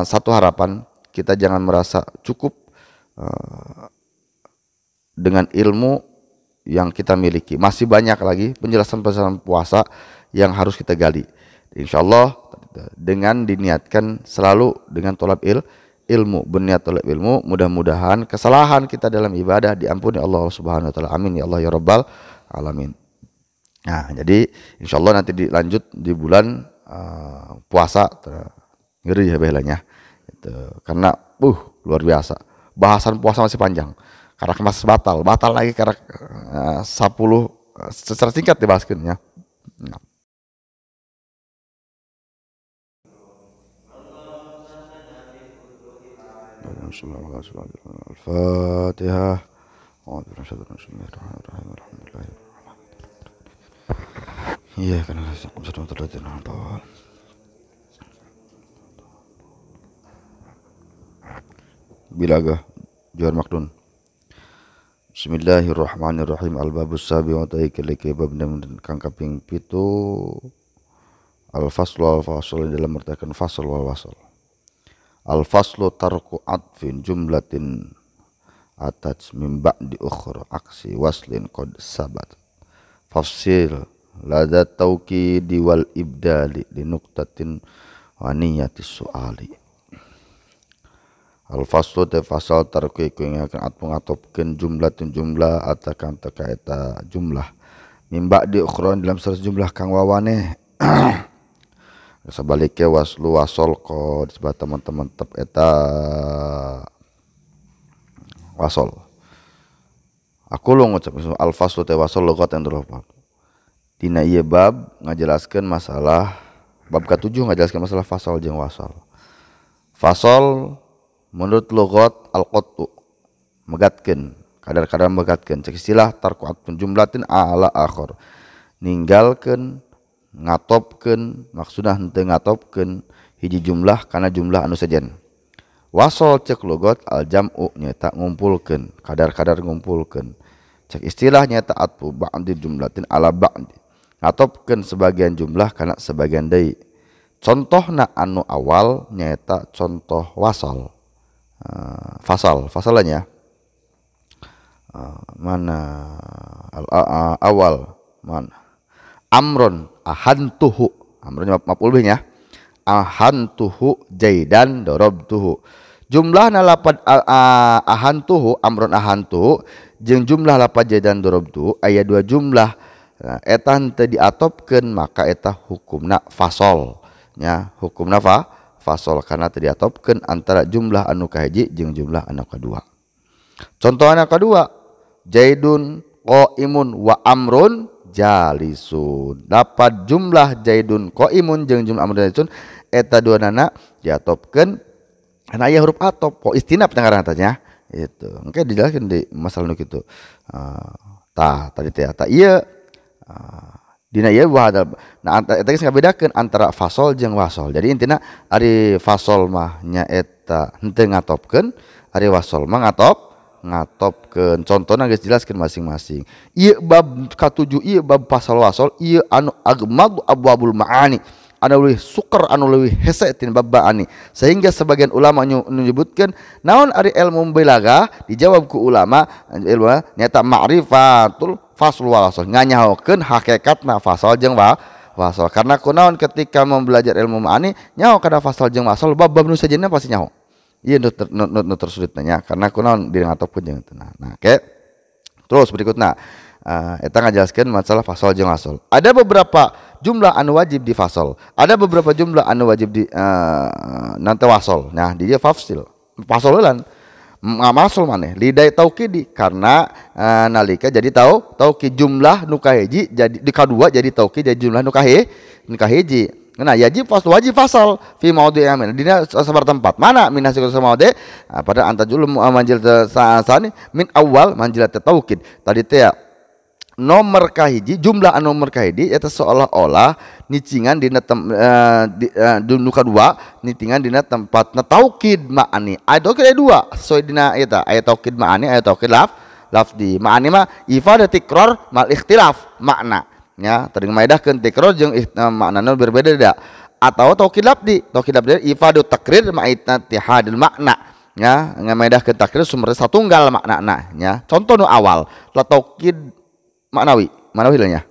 Satu harapan, kita jangan merasa cukup dengan ilmu yang kita miliki. Masih banyak lagi penjelasan-penjelasan puasa yang harus kita gali. Insya Allah dengan diniatkan selalu dengan tolab ilmu, berniat tolab ilmu, mudah-mudahan kesalahan kita dalam ibadah diampuni Allah Subhanahu wa taala. Amin ya Allah ya rabbal alamin. Nah, jadi insya Allah nanti dilanjut di bulan puasa ngeri ya belanya. Gitu. Karena luar biasa. Bahasan puasa masih panjang. Karena masih batal lagi karena 10 secara singkat dibahaskan ya. Al-Fatihah. Iya kan Bilagah Juhar Makdun. Bismillahirrahmanirrahim. Al-babus sabi wa ta'ikiliki bab kang kaping 7 al-faslu al-fasl dalam mertakan fasl wal wasl. Al-faslu tarku atfin jumlatin atat min ba'di ukhra aksi waslin qad sabat. Fafsil lada tauqidi wal ibdali li nuqtatin wa niyatis su'ali. Al-faslu te fasal tarku yang akan atopkeun jumlatin jumlah atakan teka eta jumlah min ba'di ukhra dalam jumlah kang wawaneh. Sebaliknya waslu wasol ko disebut teman-teman tep eta wasol. Aku lo ngucap al-faslu te wasol logat yang terlalu. Dina ieu bab ngajelaskeun masalah bab ke-7 ngajelaskeun masalah fasol jeung wasol. Fasol menurut logat al-qattu megatkeun, kadar-kadar megatkeun. Cek istilah tarku atfun jumlatin ala akhir. Ninggalkeun ngatopkeun maksudna henteu ngatopkeun hiji jumlah kana jumlah anu sejen. Wasol cek logat al jam'u nyaeta ngumpulkeun, kadar-kadar ngumpulkeun. Cek istilah nyaeta atfu ba'di jumlatin ala ba'di. Ngatopkeun sebagian jumlah kana sebagian deui. Contohna anu awal nyaeta contoh wasol. Fasalnya mana awal mana amron ahantuhu, amronnya maf'ul bihnya, ahantuhu jaidan darabtuhu. Jumlahna lapad ahantuhu amron ahantuhu jeung jumlah lapad jaidan darabtuhu aya dua jumlah. Eta henteu diatopkeun maka eta hukumna fasol nya, hukumna fasol karena teu diatopkeun antara jumlah anu kahiji jeung jumlah anu kadua. Contoh anu kadua jaidun qaimun wa amrun jalisun. Dapat jumlah jaidun qaimun jeung jumlah amrun jalisun eta duanana diatopkeun kana aya huruf atop. Istinaf ngaranna tanya itu. Engke dijelaskeun di masalah nu kitu. Tadi teh eta ieu dina ieu nah eta geus ngabedakeun antara fasol jeung wasol. Jadi intina ari fasol mah nya eta henteu ngatopkeun, ari wasol mah ngatopkeun. Contohna geus jelaskeun masing-masing. Ieu bab ka-7 ieu bab fasal wasol ieu anu agmad abwabul maani, anu leuwih sukar anu leuwih hese tin bab maani. Sehingga sebagian ulama menyebutkeun naon ari ilmu balaghah dijawab ku ulama ilmu nyata ma'rifatul fasl wal wasl, nganyahokeun hakikatna fasal jeung wasal. Karena kunaon ketika mempelajari ilmu maani nyaho kana fasal jeung wasal bab nu sajenna pasti nyaho. Ieu nu tersulit nya karena kunaon dina ngatopkeun jeung teu. Nah, oke. Terus berikutna eta ngajelaskeun masalah fasal jeung wasal. Ada beberapa jumlah anu wajib di fasal, ada beberapa jumlah anu wajib di nanti wasal. Nah, dia fafsil. Fasal lan ngamasal maneh liday taukidi karena nalika jadi taukid jumlah nu kahiji jadi di kadua jadi taukid jadi jumlah nu kahiji. Nah, wajib fasal fi maudhi'in dina sabar tempat. Mana min hasil maudhi' pada antajul manjil sa'asani min awal manjilat taukid. Tadi teh nomor kahiji jumlah anu nomor kahiji eta seolah-olah nicingan dina nu kadua nicingan dina tempatna taukid ma'ani. Aya taukid dua sesuai dina eta aya taukid ma'ani aya taukid lafzi. Ma'ani mah ifadah tikrar mal ikhtilaf makna nya tadi ngaedahkeun tikrar jeung maknana berbeda. atau taukid lafdi ifadut takrir ma'ittihadil makna ya ngamedah ke takrir sumber satunggal makna nya contoh nu awal la taukid maknawi lah nya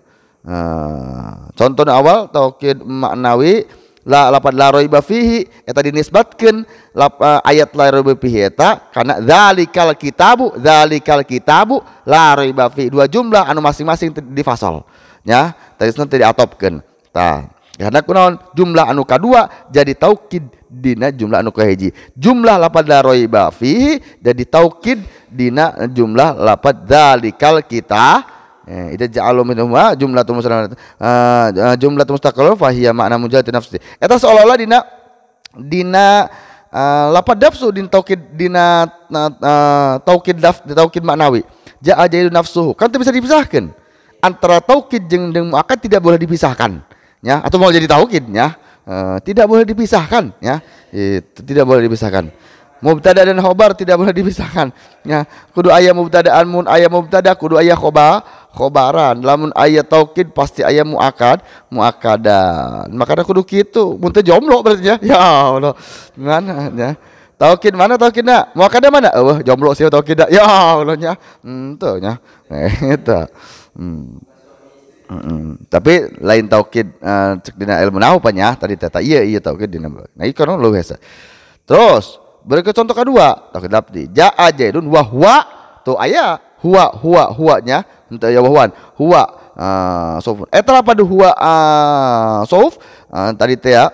contoh nu awal taukid maknawi la lapad la raiba fihi eta dinisbatkeun ayat la raiba fihi eta kana dzalikal kitabu la raiba fihi dua jumlah anu masing-masing difasal nya tadi teh diatopkeun tah karena kunaon jumlah anu kadua jadi taukid dina jumlah anu kahiji jumlah lapad la raiba fihi jadi taukid dina jumlah lapad dzalikal ida ja'alu minhuma jumlatul mustaqillah fa hiya makna mujallati nafsi eta seolah-olah dina lapad nafsu din taukid dina taukid maknawi ja'a jaidu nafsuhu kan teu bisa dipisahkeun antara taukid jeung muakkad tidak boleh dipisahkan ya atau mau jadi taukid ya tidak boleh dipisahkan ya itu tidak boleh dipisahkan mubtada dan khobar tidak boleh dipisahkan ya kudu aya mubtadaan mun aya mubtada kudu aya khobaran lamun aya taukid pasti aya muakkadan makanya kudu kitu mun teu jomblo berarti ya Allah mana ya taukid mana taukidna muakkada mana jomblo sih taukidna ya Allah nya teu nya eta tapi lain taukid cek dina ilmu nahwu nya tadi tata iya taukid dina nah ieu kana lu hese terus berikut contoh kedua taukid lafzi jaa jaidun wa huwa tuh aya huwa nya henteu aya wahwan huwa sauf eta lapad huwa sauf tadi teh ya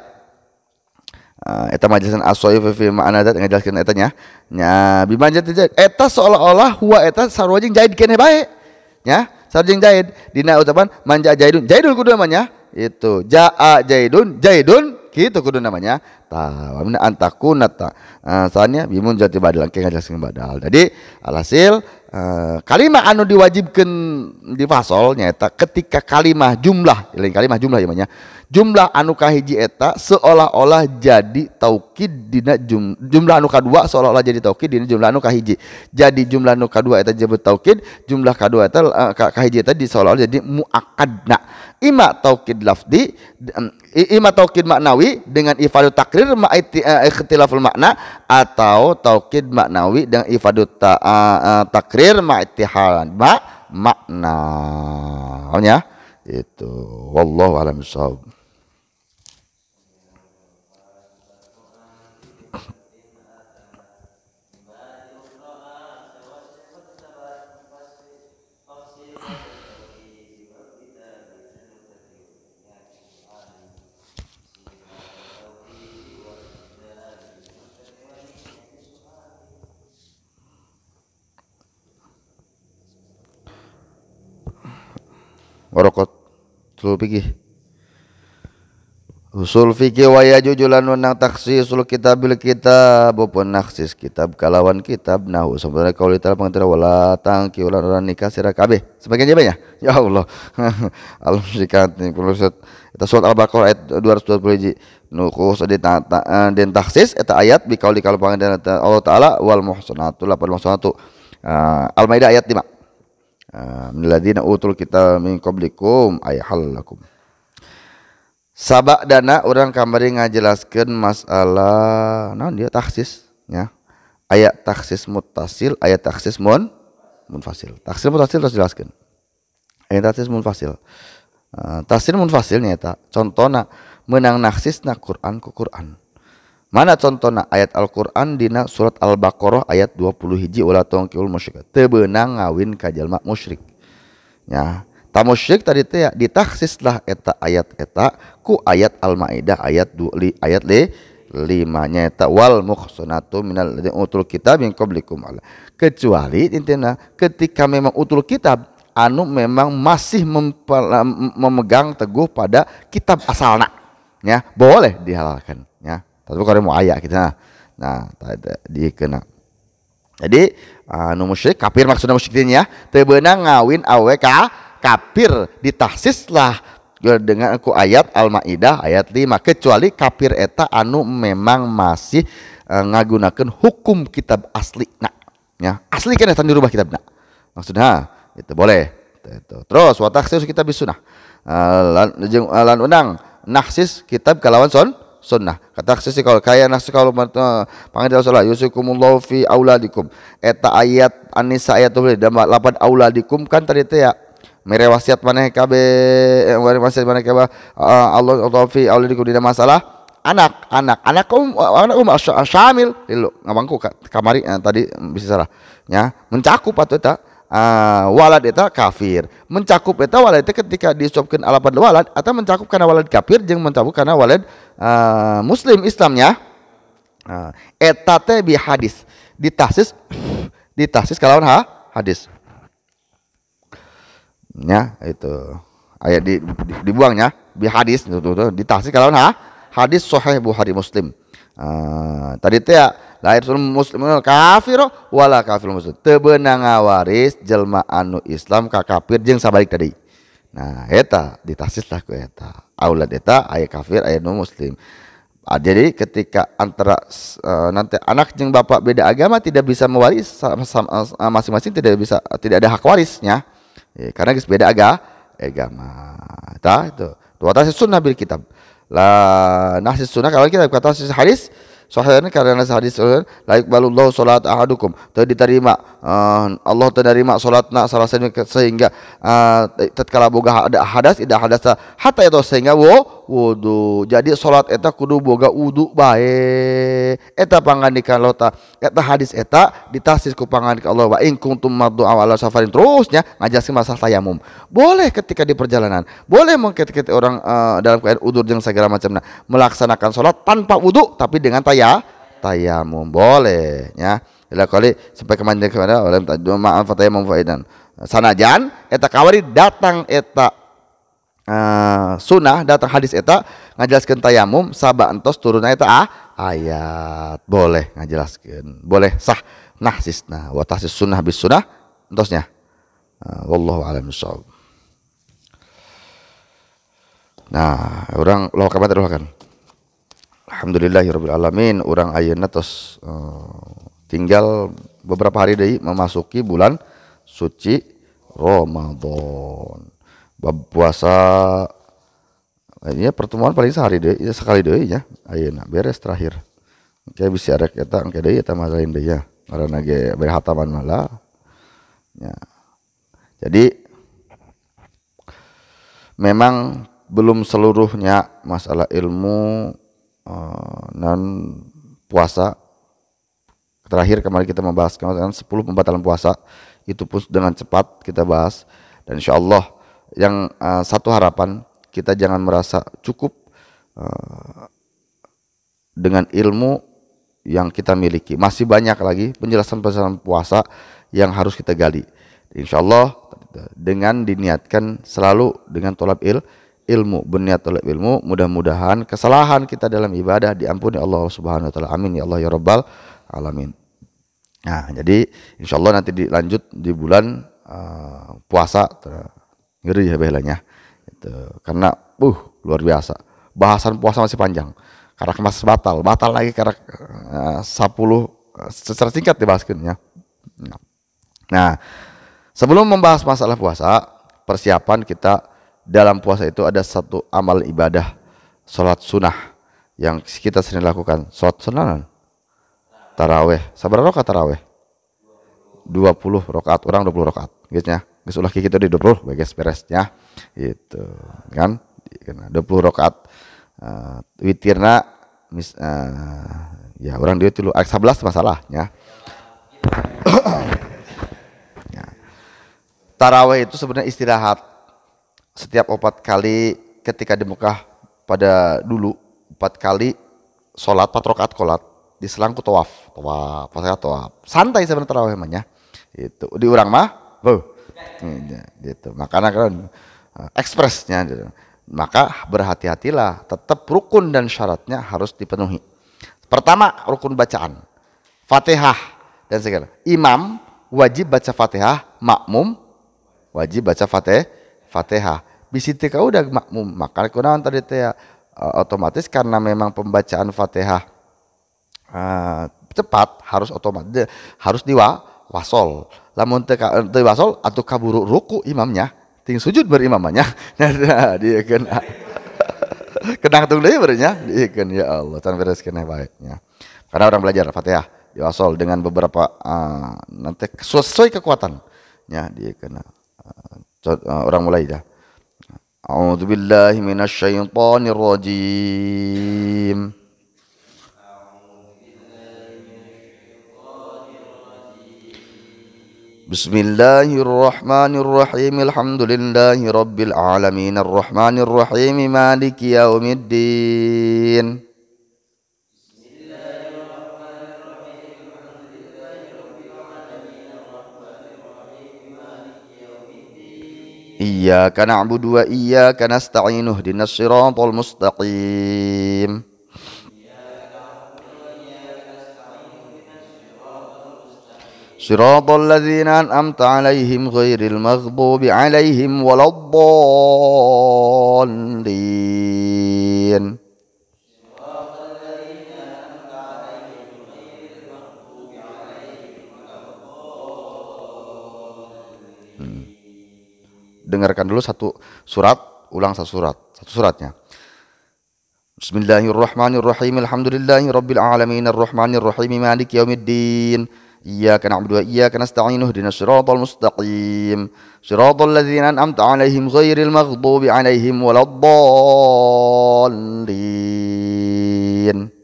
eta majelasan as-saif fi ma'ana zat ngajelaskeun eta nya bimanjat eta seolah-olah huwa eta sarua jeung jaid keneh bae nya sarjeng jaid dina ucapan manja jaidun kudu namanya itu jaa jaidun gitu kudu namanya tah amna antakuna ta soalnya bimun jati badal ke ngajelaskeun badal jadi alhasil kalimah anu diwajibkeun di fasal nyaeta ketika kalimah jumlah lain kalimah jumlah ya jumlah anu kahiji eta seolah-olah jadi taukid dina jumlah anu kadua seolah-olah jadi taukid dina jumlah anu kahiji jadi jumlah anu kadua eta disebut taukid jumlah kadua eta kahiji eta seolah-olah jadi muakkadna ima taukid lafdi ima taukid maknawi dengan ifadut takrir ma ikhtilaful makna atau taukid maknawi dengan ifadut takrir ma ittihad makna ya itu wallahu a'lam bishawab. Warokot usul fikih wa yajujulan wenang taksisul kitabil kitab pun naksis kitab kalawan kitab nahu sebenarnya kalau ditara pengertian wala tangki ulan orang nikah sira kabeh sebagian jabanya ya Allah al-musyikat eta surat al-baqarah ayat 221 nukus den taksis eta ayat bi qauli kalau pengertian Allah taala wal muhsanatu lapal muhsanatu al-maidah ayat 5 minalladzina utul kitab min qablikum ay halakum sabak dana orang kamari ngajelaskeun masalah naon dia taksis ya ayat taksis muttasil ayat taksis munfasil taksis muttasil terus jelaskeun ayat taksis munfasil taksis munfasil nya eta contona meunang naksisna Quran ku Quran mana contohna ayat Al-Quran dina surat Al-Baqarah ayat 21 wala tungkihul musyrikat teu beunang ngawin ka jalma musyrik nya ta musyrik tadi teh ditaksislah eta ayat eta ku ayat Al-Maidah ayat 5 nya eta wal muhsanatu minal ladzina utul kitab min qablikum kecuali intina ketika memang utul kitab anu memang masih memegang teguh pada kitab asalna nya boleh dihalalkan nya tapi kalau mau ayat kita nah dikena jadi anu musyrik kafir maksudna musyrikin ya teu beunang ngawin awe ka kafir ditaksislah dengan aku ayat Al-Maidah ayat 5 kecuali kafir eta anu memang masih ngagunakeun hukum kitab aslina ya asli kan eta dirubah kitabna maksudna itu boleh itu terus wa takhsis kitab sunnah lan unang naksis kitab kalawan sunnah. Kata sisi kalau kaya naksis kalau panggil Rasulullah yusikumullahu fi auladikum. Eta ayat An-Nisa ayat 2 dan lapan auladikum kan tadi teh ya mere wasiat maneh kabe wasiat maneh kabe Allah fi auladikum dina masalah anak syamil lilo ngabangku kamari tadi bisa salah nya mencakup atuh eta walad eta kafir mencakup eta walad eta ketika disebutkeun alapan walad atau mencakup kana walad kafir jeung mencakup kana walad muslim Islamnya eta teh bi hadis ditahsis kalawan hadis nya itu ayat dibuangnya bi hadis tuh ditahsis kalawan hadis sahih Bukhari Muslim. Tadi teh lahir muslim kafir wala kafir muslim teu beunang ngawaris jelma anu Islam ka kafir jeung sabalik tadi. Nah eta ditahsis lah ku eta aulad eta aya kafir aya nu muslim. Jadi ketika antara nanti anak jeung bapak beda agama tidak bisa mewaris masing-masing tidak ada hak warisnya karena geus beda agama. Tah itu. Wa tahsis sunnah bil kitab. La nahsis sunnah kalau kita kata hadis sahihnya karena hadis la yaqbalullahu salat ahadukum teu diterima Allah teu nerima salatna salah sehingga tatkala boga ada hadas ida hadasa hatta itu sehingga wudu jadi salat eta kudu boga wudu bae eta pangandikan Allah eta hadis eta ditahsis ku pangandikan Allah wa in kuntum mardu ala safarin terusnya ngajaskeun masalah tayamum boleh ketika di perjalanan boleh ketika orang dalam keadaan udzur jeung segala macamna melaksanakan salat tanpa wudu tapi dengan tayamum boleh ya ila kali sampai kemana oleh ma'an fatayamum faidan sanajan eta kawari datang eta sunnah datang hadis eta ngajelaskeun tayamum sabab entos turunna eta ayat boleh ngajelaskeun boleh sah nahsisna wa tahsis sunnah bis sunnah entosnya wallahu a'lam bissawab. Nah orang lokakan alhamdulillahirabbil alamin urang ayeuna tos tinggal beberapa hari deui memasuki bulan suci Ramadan. Bab puasa ini pertemuan paling sehari deui sekali deui nya ayeuna beres terakhir. Kayak bisa rek eta engke deui eta mah lain deui ya. Karena ge bere hataman malah. Ya. Jadi memang belum seluruhnya masalah ilmu dan puasa. Terakhir kemarin kita membahas 10 pembatalan puasa itu pun dengan cepat kita bahas dan insyaallah yang satu harapan kita jangan merasa cukup dengan ilmu yang kita miliki, masih banyak lagi penjelasan-penjelasan puasa yang harus kita gali. Insyaallah dengan diniatkan selalu dengan tolab ilmu, berniat tolab ilmu, mudah-mudahan kesalahan kita dalam ibadah diampuni Allah Subhanahu wa taala. Amin ya Allah ya rabbal alamin. Nah, jadi insyaallah nanti dilanjut di bulan puasa ngeri ya belanya. Itu karena luar biasa. Bahasan puasa masih panjang. Karena masih batal lagi karena 10 secara singkat dibahaskan ya. Nah, sebelum membahas masalah puasa, persiapan kita dalam puasa itu ada satu amal ibadah salat sunnah yang kita sering lakukan. Salat sunnah taraweh. Sabar rakaat taraweh? 20 rakaat, orang 20 rakaat gitu ya. Geus ulah kitu di 20 beres ya. Gitu kan. 20 rakaat witirna ya orang dia tilu 11 masalah ya. Ya. Taraweh itu sebenarnya istirahat. Setiap 4 kali ketika di Mekah pada dulu 4 kali sholat 4 rakaat qolat diselangku tawaf santai sebenarnya tarawih namanya itu di urang mah gitu makanya kan ekspresnya gitu. Maka berhati-hatilah tetap rukun dan syaratnya harus dipenuhi. Pertama rukun bacaan Fatihah dan segala imam wajib baca Fatihah, makmum wajib baca Fatihah. Bisi teu udah makmum maka kunaon tadi teh otomatis karena memang pembacaan Fatihah cepat harus otomatis harus diwasol. Lamun teu wasol atuh kaburu ruku imamnya ting sujud berimamanya. Nah dia kena Kenang tung deui berenya diikeun ya Allah can bereskeun baiknya. Karena orang belajar Fatihah diwasol dengan beberapa nanti sesuai kekuatan ya diikeun. Orang mulai dah. A'udzubillahi minasyaitonir rajim. Bismillahirrahmanirrahim. Alhamdulillahi rabbil alamin arrahmanir rahim maliki yaumiddin. Iyyaka na'budu wa iyyaka nasta'in ihdinas siratal mustaqim. Siratal ladzina an'amta 'alaihim ghairil maghdubi 'alaihim waladdallin. Dengarkan dulu satu surat, ulang satu suratnya. Bismillahirrahmanirrahim. Alhamdulillahi rabbil alamin arrahmanir rahim maliki yaumiddin. Iyyaka na'budu wa iyyaka nasta'in ihdinas siratal mustaqim. Siratal ladzina an'amta 'alaihim ghairil maghdubi 'alaihim waladdallin.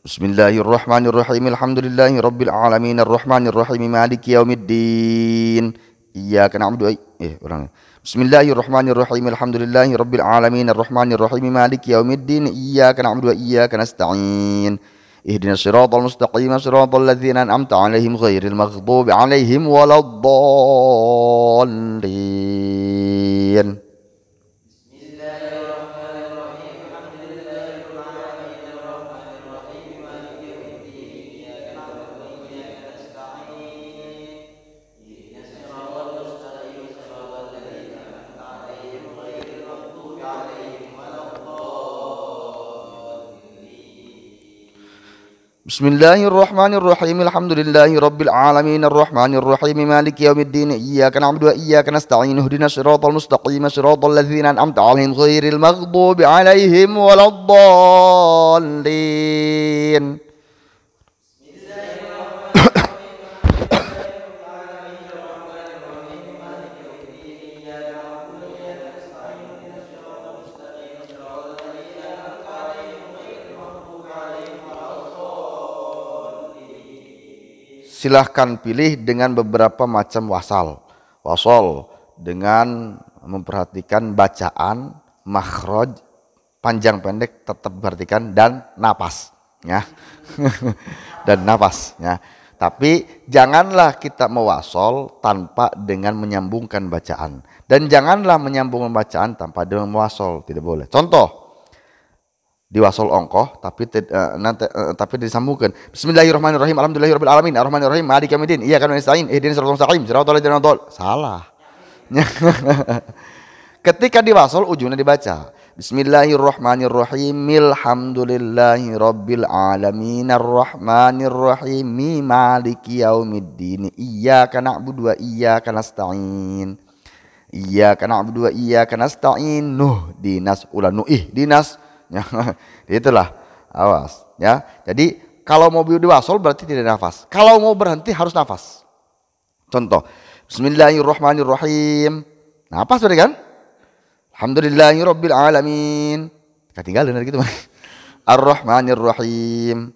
Bismillahirrahmanirrahim. Alhamdulillahi rabbil alamin arrahmanir rahim maliki yaumiddin. Iyyaka na'budu ulang. Bismillahirrahmanirrahim. Alhamdulillahi rabbil alamin arrahmanir rahim maliki yaumiddin. Iyyaka na'budu wa iyyaka nasta'in. Ihdinas siratal mustaqim siratal ladzina an'amta 'alaihim ghairil maghdubi 'alaihim waladdallin. Bismillahirrahmanirrahim. Alhamdulillahi rabbil alamin arrahmanir rahim maliki yaumiddin. Iyyaka na'budu wa iyyaka nasta'in ihdinas siratal mustaqim siratal ladzina an'amta 'alaihim ghairil maghdubi 'alaihim waladdallin. Silahkan pilih dengan beberapa macam wasal dengan memperhatikan bacaan, makhraj, panjang pendek tetap perhatikan dan napas ya. Dan napas ya. Tapi janganlah kita mewasol tanpa dengan menyambungkan bacaan, dan janganlah menyambungkan bacaan tanpa dengan mewasol, tidak boleh. Contoh diwasol ongkoh tapi disambungkan. Bismillahirrahmanirrahim. Alhamdulillahirabbil alamin arrahmanirrahim maliki yaumiddin. Iyyaka nasta'in ihdinas siratal mustaqim siratal ladzina an'amta 'alaihim. Salah. Ketika diwasol ujungnya dibaca Bismillahirrahmanirrahim. Alhamdulillahirabbil alamin arrahmanirrahim maliki yaumiddin. Iyyaka na'budu wa iyyaka nasta'in. Iyyaka na'budu wa iyyaka nasta'in. Dinas ulan dinas. Ya, itulah, awas ya. Jadi kalau mau diwasol berarti tidak nafas. Kalau mau berhenti harus nafas. Contoh Bismillahirrahmanirrahim. Nafas sudah kan? Alhamdulillahirabbil alamin. Ketinggalan dari gitu. Ar-Rahmanir-Rahim.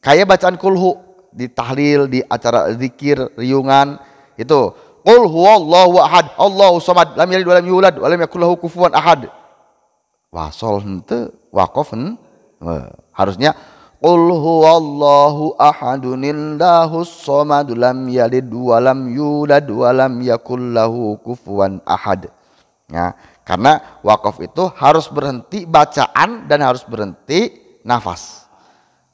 Kayak bacaan kulhu di tahlil, di acara zikir, riungan itu. Qul huwallahu ahad, Allahu samad, lam yalid wa lam yulad wa lam yakul lahu kufuwan ahad. Wasol henteu, waqaf harusnya qul huwallahu ahadunillahus samad lam yalid wa lam yulad wa lam yakul lahu kufuwan ahad. Ya, karena waqaf itu harus berhenti bacaan dan harus berhenti nafas.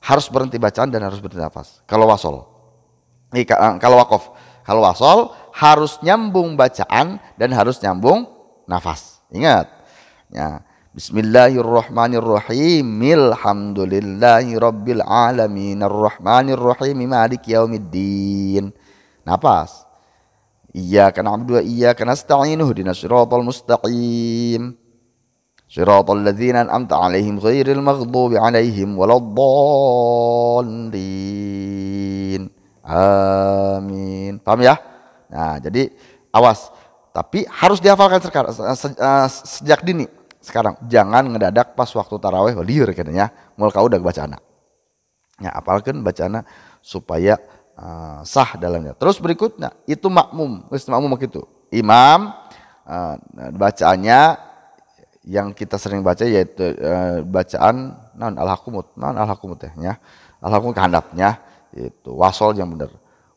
Harus berhenti bacaan dan harus berhenti nafas kalau wasol. Kalau wakaf, kalau wasol harus nyambung bacaan dan harus nyambung nafas. Ingat. Ya. Bismillahirrahmanirrahim. Alhamdulillahi rabbil alamin. Arrahmanirrahim. Maliki yaumiddin. Nafas. Iyyaka na'budu wa iyyaka nasta'in. Ihdinas siratal mustaqim. Siratal ladzina an'amta 'alaihim ghairil maghdubi 'alaihim waladdallin. Amin. Paham ya? Nah, jadi awas. Tapi harus dihafalkan sekarang, sejak dini. Sekarang jangan ngedadak pas waktu taraweh liur katanya. Mul kau udah bacaan. Ya, apalkan bacaan supaya sah dalamnya. Terus berikutnya itu makmum. Makmum begitu. Imam bacaannya yang kita sering baca yaitu bacaan al-hakumut ya. Al-hakumut kehandapnya itu wasol yang benar.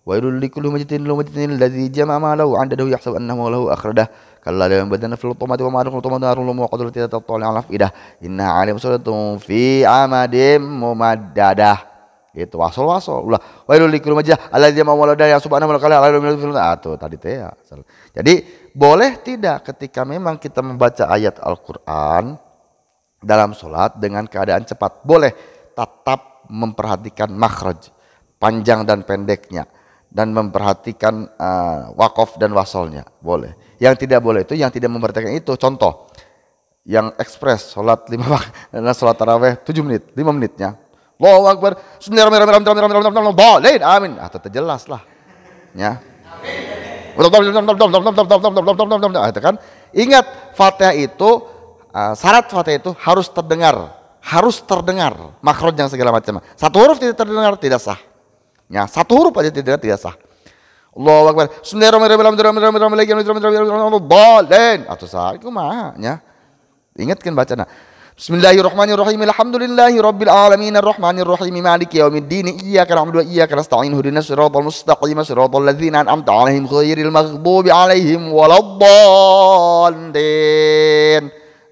Wailul likulli majtin alladzi jama'a malahu 'adadahu yahsabu annahu lahu akhradah kalla la yanbadana fil utamati wa ma'arul utamati narul muqaddarat tatali 'ala afidah inna 'alim salatun fi amadim mumaddadah. Itu wasol ulah wailul likulli majtin alladzi jama'a malahu ya subhanahu wa ta'ala itu tadi teh ya. Jadi boleh tidak ketika memang kita membaca ayat Al-Qur'an dalam salat dengan keadaan cepat, boleh tetap memperhatikan makhraj, panjang dan pendeknya, dan memperhatikan wakaf dan wasolnya, boleh. Yang tidak boleh itu yang tidak memperhatikan itu. Contoh yang ekspres sholat 5 waktu dan sholat taraweh 7 menit 5 menitnya Allahu Akbar boleh amin atau terjelas lah ya itu kan. Ingat Fatihah itu syarat Fatihah itu harus terdengar makhraj yang segala macam. Satu huruf tidak terdengar tidak sah. Ya, satu huruf aja tidak sah. Allahu Akbar. Bismillahirrahmanirrahim. Atau sah itu mah ya. Ingatkan bacana. Bismillahirrahmanirrahim. Alhamdulillahi rabbil alamin arrahmanirrahim maliki yaumiddin iyyaka na'budu wa iyyaka nasta'in ihdinas siratal mustaqim siratal ladzina an'amta 'alaihim ghairil maghdubi 'alaihim waladdallin.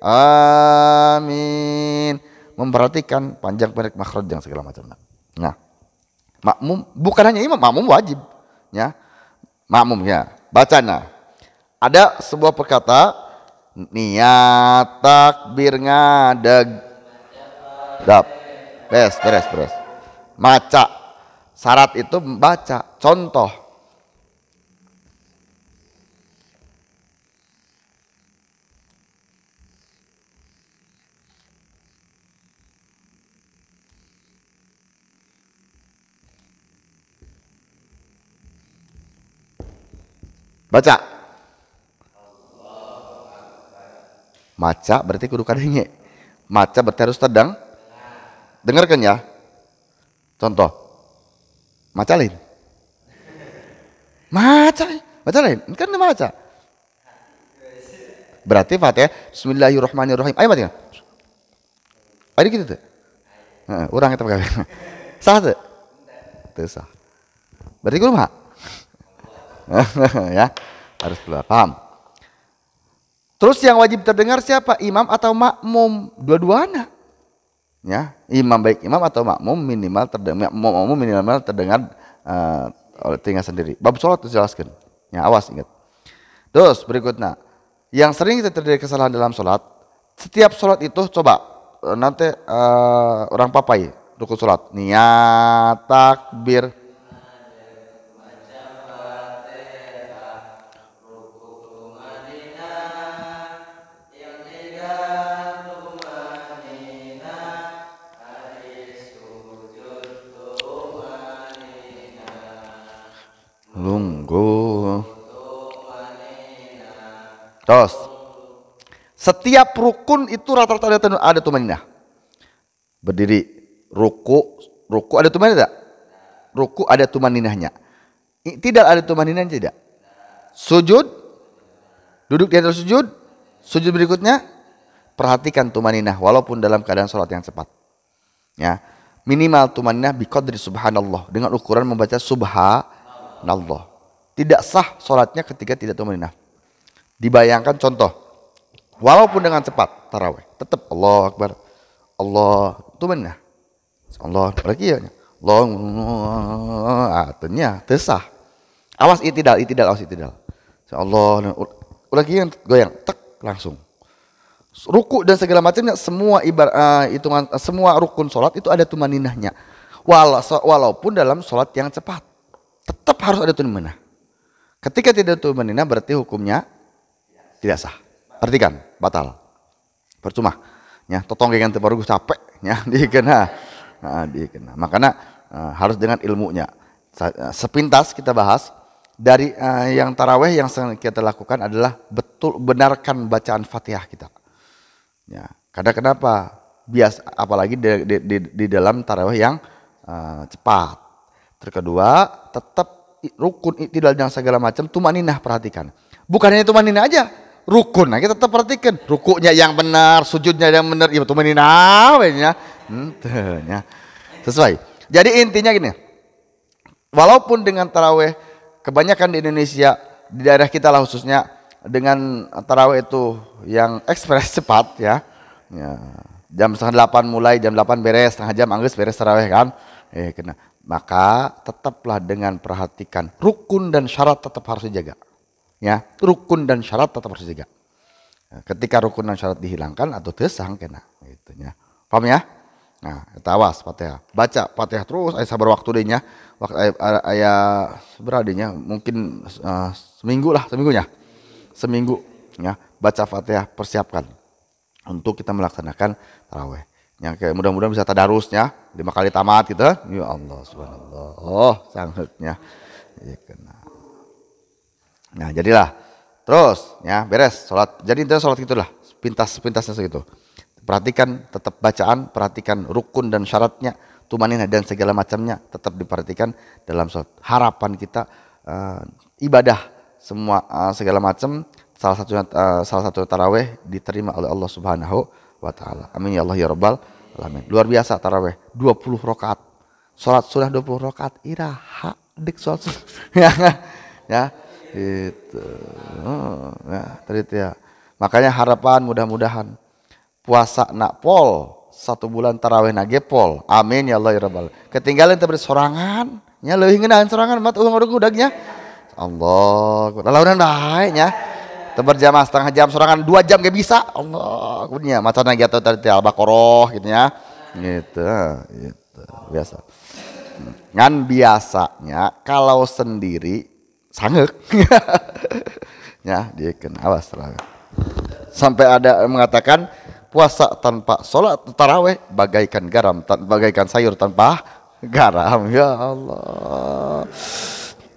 Amin. Memperhatikan panjang pendek makhraj yang segala macam. Nah, makmum bukan hanya imam, makmum wajib ya. Makmum ya. Bacana. Ada sebuah perkata niat takbir ngadeg. Dap. Beres. Maca. Syarat itu membaca. Contoh. Baca. Maca berarti kudu kadenge. Maca berarti harus terdang. Dengarkan ya. Contoh. Maca lain. Baca lain. Kan maca. Berarti Fatihah Bismillahirrahmanirrahim. Ayo baca. Ayo gitu tuh. Urang eta pagawe. Sah tuh? Teu sah. Berarti kudu mah. Ya, harus paham. Terus yang wajib terdengar siapa? Imam atau makmum? Dua-duanya. Ya, baik imam atau makmum minimal terdengar oleh telinga sendiri. Bab sholat dijelaskan. Ya, awas ingat. Terus berikutnya, yang sering terjadi kesalahan dalam sholat, setiap sholat itu coba nanti orang papai rukun sholat, niat takbir. Terus setiap rukun itu rata-rata ada tumaninah. Berdiri ruku ada tumaninah tidak? Ruku ada tumaninahnya. Tidak ada tumaninahnya tidak. Sujud duduk di atas sujud berikutnya perhatikan tumaninah walaupun dalam keadaan sholat yang cepat. Ya, minimal tumaninah biqadri subhanallah dengan ukuran membaca subhanallah. Tidak sah sholatnya ketika tidak tumaninah. Dibayangkan contoh, walaupun dengan cepat taraweh, tetap Allah Akbar, Allah tumaninah, Allah lagi ya, long artinya tesah. Awas itidal, awas itidal. Allah, lagi yang goyang, tek langsung. Ruku dan segala macamnya semua hitungan semua rukun sholat itu ada tumaninahnya. Walaupun dalam sholat yang cepat, tetap harus ada tumaninah. Ketika tidak tumaninah berarti hukumnya tidak sah. Perhatikan, batal. Percuma. Ya, totonggengan baru capek, ya, dikena. Nah, dikena. Makanya harus dengan ilmunya. Sepintas kita bahas dari yang taraweh yang kita lakukan adalah betul benarkan bacaan Fatihah kita. Ya, karena kenapa? Apalagi di dalam tarawih yang cepat. Terkedua, tetap rukun iktidal dan segala macam tumaninah perhatikan. Bukan hanya tumaninah aja, rukun. Nah, kita tetap perhatikan rukuknya yang benar, sujudnya yang benar, ya tumaninah ya. Sesuai. Jadi intinya gini. Walaupun dengan tarawih kebanyakan di Indonesia, di daerah kita lah khususnya dengan tarawih itu yang ekspres cepat ya, jam setengah 8 mulai, jam 8 beres, setengah jam anggus beres tarawih kan, maka tetaplah dengan perhatikan rukun dan syarat tetap harus dijaga, ya, rukun dan syarat tetap harus dijaga. Ketika rukun dan syarat dihilangkan atau tersang kena, gitu ya, paham ya? Nah, kita awas Fatihah, baca Fatihah terus, sabar waktu dehnya, ayah seberadinya mungkin seminggu ya, baca Fatihah, persiapkan untuk kita melaksanakan tarawih. Yang kayak mudah-mudahan bisa tadarusnya 5 kali tamat gitu. Ya Allah subhanallah. Oh, sangatnya. Nah, jadilah. Terus ya, beres salat. Jadi intinya salat gitulah, pintas-pintasnya segitu. Perhatikan tetap bacaan, perhatikan rukun dan syaratnya, tumaninah dan segala macamnya tetap diperhatikan dalam salat. Harapan kita ibadah semua segala macam salah satu taraweh diterima oleh Allah Subhanahu wa taala. Amin ya Allah ya rabbal alamin. Luar biasa taraweh 20 rakaat. Salat sunnah 20 rakaat iraha dik salat ya itu. Ya. Makanya harapan mudah-mudahan puasa nak pol 1 bulan taraweh nage pol. Amin ya Allah ya rabbal. Ketinggalan teu sorangan nya leuwih ngeunaheun sorangan mat udagnya. Allah, launan baiknya. Berjamaah setengah jam, sorangan 2 jam gak bisa. Allah, punya macamnya gitu tadi Al-Baqarah gitu ya. Gitu. Biasa. Ngan biasanya kalau sendiri sanggeuk. Ya, dia kena awas lah. Sampai ada yang mengatakan puasa tanpa sholat taraweh bagaikan bagaikan sayur tanpa garam. Ya Allah.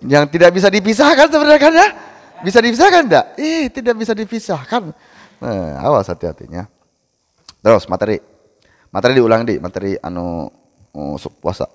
Yang tidak bisa dipisahkan sebenarnya kan ya? Bisa dipisahkan enggak? Tidak bisa dipisahkan. Nah, awas hati-hatinya. Terus materi diulang di materi puasa.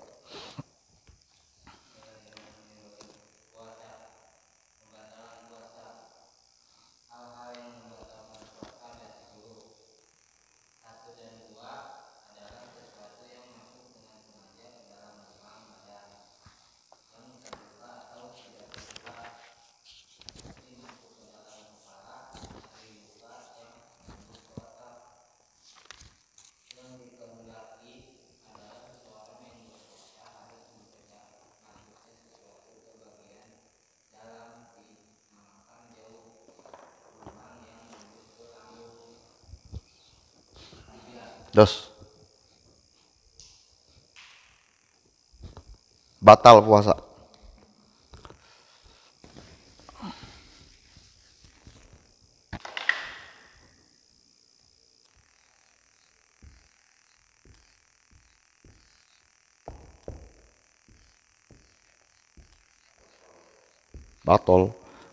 Dos. Batal puasa.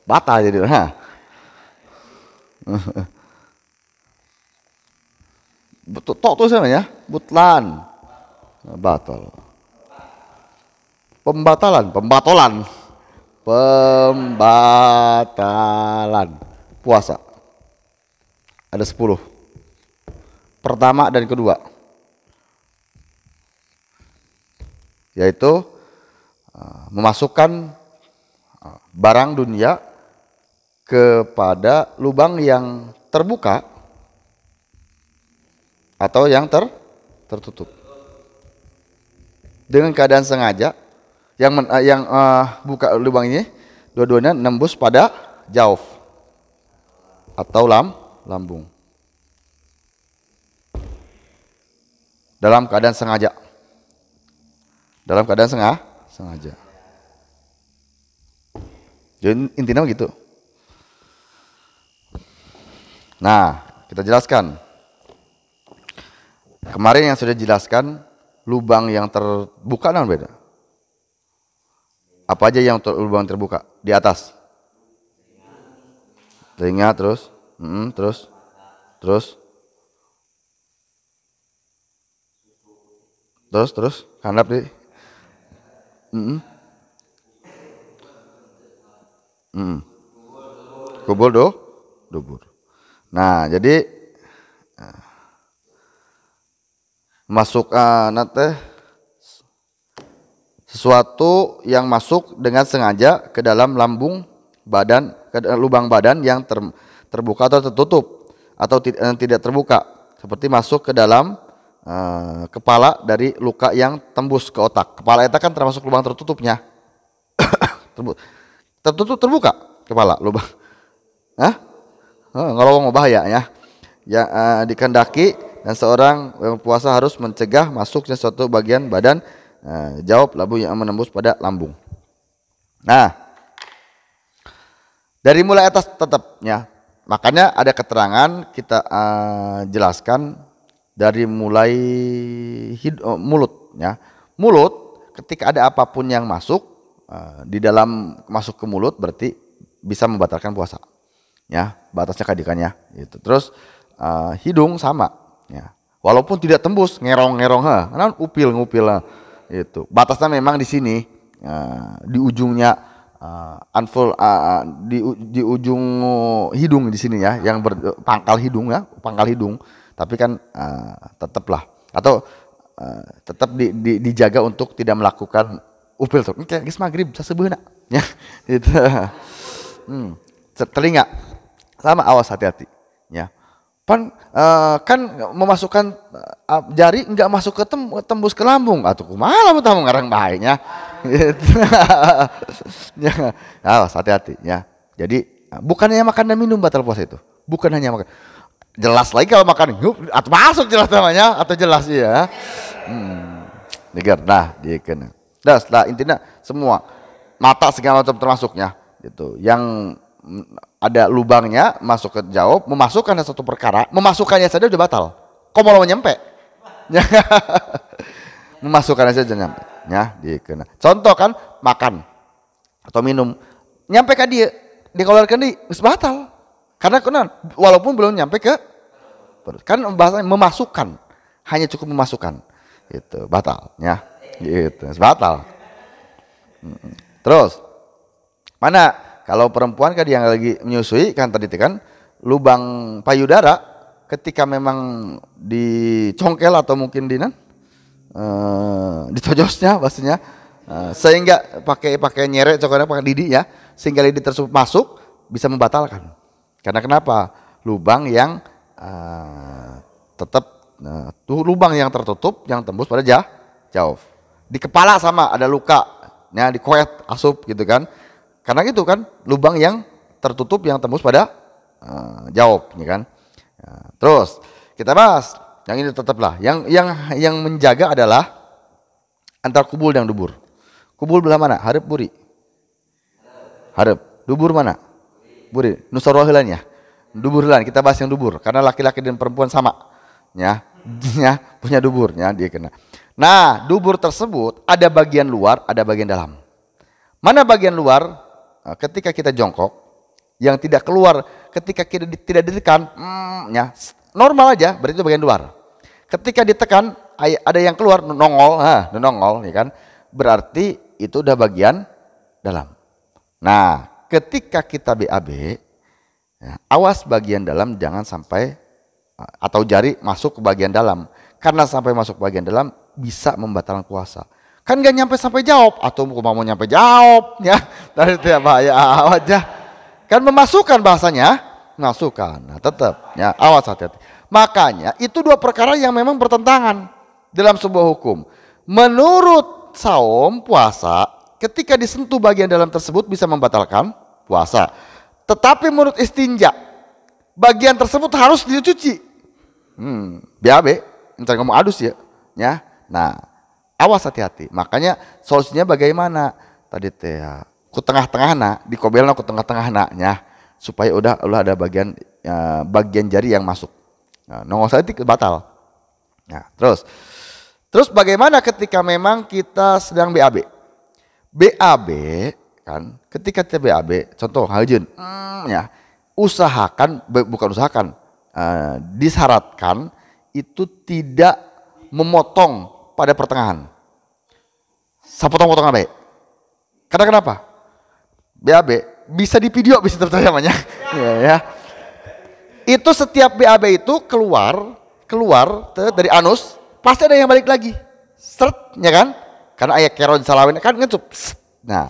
Batal jadi betul tuh namanya butlan, batal, pembatalan puasa ada 10, pertama dan kedua yaitu memasukkan barang dunia kepada lubang yang terbuka atau yang tertutup. dengan keadaan sengaja yang buka lubang ini dua-duanya nembus pada jauf atau lambung dalam keadaan sengaja. Dalam keadaan sengaja. Jadi intinya begitu. Nah, kita jelaskan. Kemarin yang sudah dijelaskan lubang yang terbuka dan beda. Apa aja yang lubang terbuka? Di atas. Telinga terus, terus handap di. Kubul dubur. Nah, jadi masuk nanti sesuatu yang masuk dengan sengaja ke dalam lambung badan, ke lubang badan yang terbuka atau tertutup atau tidak terbuka, seperti masuk ke dalam kepala dari luka yang tembus ke otak. Kepala itu kan termasuk lubang tertutupnya. Terbuka kepala lubang. Ngelowong bahaya ya. Ya dikendaki dan seorang yang puasa harus mencegah masuknya suatu bagian badan jawab lambung yang menembus pada lambung. Nah, dari mulai atas tetapnya. Makanya ada keterangan kita jelaskan dari mulai mulut ya. Mulut ketika ada apapun yang masuk di dalam masuk ke mulut berarti bisa membatalkan puasa. Ya, batasnya kadikannya gitu. Terus hidung sama ya. Walaupun tidak tembus ngerong-ngerong karena ngupil itu. Batasnya memang di sini di ujungnya di ujung hidung di sini ya, yang pangkal hidung ya, pangkal hidung. Tapi kan tetaplah atau tetap dijaga untuk tidak melakukan upil tuh. Kayak geus magrib sasebeuna ya. Itu. Telinga sama, awas hati-hati ya. Kan memasukkan jari enggak masuk ke tembus ke lambung atuh kumaha lamun tamu ngarang bahayanya gitu. Ya, awas hati-hati ya. Jadi bukannya makan dan minum batal puasa itu, bukan hanya makan. Jelas lagi kalau makan atau masuk jelas namanya atau jelas ya. Dengar nah dikeun. Lah intinya semua mata segala macam termasuknya gitu. Yang ada lubangnya masuk ke jawab, memasukkan satu perkara, memasukkannya saja udah batal. Kok mau nyampe? Memasukkannya saja nyampe. Ya, dikeun. Contoh kan makan atau minum, nyampe ke dia, dikeluarkan di geus batal. Karena walaupun belum nyampe ke perut. Kan bahasanya memasukkan, hanya cukup memasukkan. Itu batal ya. Gitu, batal. Terus mana kalau perempuan kan yang lagi menyusui kan tadi kan lubang payudara ketika memang dicongkel atau mungkin ditojosnya bahasanya sehingga pakai nyeret coklatnya pakai didi ya, sehingga lidi tersebut masuk bisa membatalkan. Karena kenapa? Lubang yang tetap tuh lubang yang tertutup yang tembus pada jauf. Di kepala sama ada luka, ya di koet asup gitu kan. Karena gitu kan lubang yang tertutup yang tembus pada jauf, ya kan. Terus kita bahas yang ini tetaplah yang menjaga adalah antar kubul dan dubur. Kubul belah mana? Hareup buri. Hareup. Dubur mana? Buri. Nu sarua heulanya. Dubur heula kita bahas yang dubur karena laki-laki dan perempuan sama. Ya. Ya, punya duburnya dia kena. Nah, dubur tersebut ada bagian luar, ada bagian dalam. Mana bagian luar? Ketika kita jongkok, yang tidak keluar ketika kita tidak ditekan, ya normal aja, berarti itu bagian luar. Ketika ditekan, ada yang keluar nongol, ya kan? Berarti itu udah bagian dalam. Nah, ketika kita BAB, ya, awas bagian dalam jangan sampai atau jari masuk ke bagian dalam, karena sampai masuk ke bagian dalam bisa membatalkan puasa. Kan gak nyampe sampai jawab atau mau nyampe jawab ya dari tiap bahaya aja kan memasukkan bahasanya masukkan. Nah, tetap ya awas hati-hati. Makanya itu dua perkara yang memang bertentangan dalam sebuah hukum. Menurut saum puasa ketika disentuh bagian dalam tersebut bisa membatalkan puasa. Tetapi menurut istinja bagian tersebut harus dicuci. BAB, entar ngomong adus ya. Nah, awas hati-hati. Makanya solusinya bagaimana? Tadi teh ku tengah-tengahna, dikobelna ku tengah-tengahna nya supaya udah ada bagian jari yang masuk. Nah, nongol saya batal. Nah, terus bagaimana ketika memang kita sedang BAB? BAB kan, ketika kita BAB, contoh hajeun, disyaratkan itu tidak memotong pada pertengahan. Sapotong-potong AB. Karena kenapa? BAB bisa di video, bisa terpercaya namanya. Ya. Itu setiap BAB itu keluar dari anus, pasti ada yang balik lagi. Seret, ya kan? Karena ayat keron salawin kan ngecup. Nah,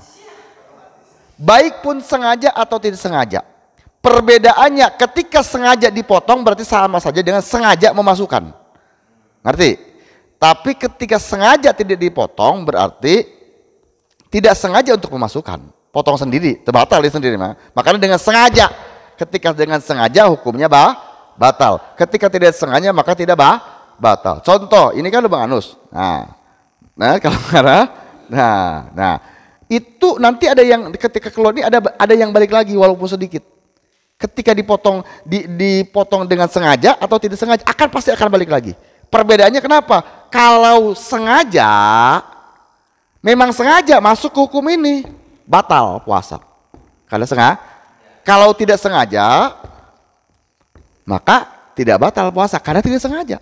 baik pun sengaja atau tidak sengaja. Perbedaannya ketika sengaja dipotong berarti sama saja dengan sengaja memasukkan. Ngerti? Tapi ketika sengaja tidak dipotong berarti tidak sengaja untuk memasukkan. Potong sendiri, terbatal dia sendiri. Makanya dengan sengaja. Ketika dengan sengaja hukumnya batal. Ketika tidak sengaja maka tidak batal. Contoh, ini kan lubang anus. Nah kalau karena nah itu nanti ada yang ketika keluar ini ada yang balik lagi walaupun sedikit. Ketika dipotong dengan sengaja atau tidak sengaja pasti akan balik lagi. Perbedaannya kenapa? Kalau sengaja, memang sengaja masuk ke hukum ini, batal puasa. Karena sengaja. Kalau tidak sengaja, maka tidak batal puasa karena tidak sengaja.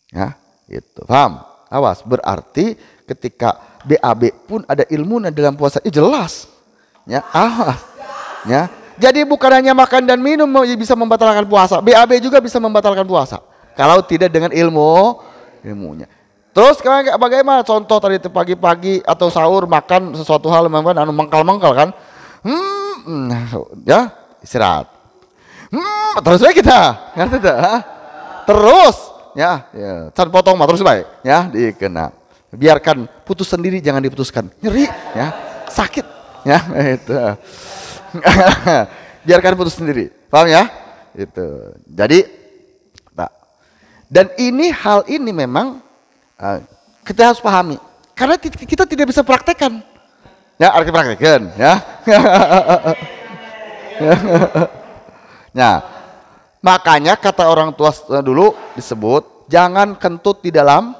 Ya, itu paham? Awas, berarti ketika BAB pun ada ilmunya dalam puasa, jelas. Ya, awas. Ya. Jadi bukan hanya makan dan minum bisa membatalkan puasa, BAB juga bisa membatalkan puasa. Kalau tidak dengan ilmunya. Terus bagaimana? Contoh tadi pagi-pagi atau sahur makan sesuatu hal mengkal-mengkal kan? Ya istirahat. Terus baik kita, ngerti tak? Terus, ya, can potong mah terus baik, ya dikena. Biarkan putus sendiri, jangan diputuskan. Nyeri, ya, sakit, ya itu. Biarkan putus sendiri, paham ya? Itu. Jadi, dan hal ini memang kita harus pahami, karena kita tidak bisa praktekkan. Ya, harus praktekkan, ya. Nah, makanya kata orang tua dulu disebut jangan kentut di dalam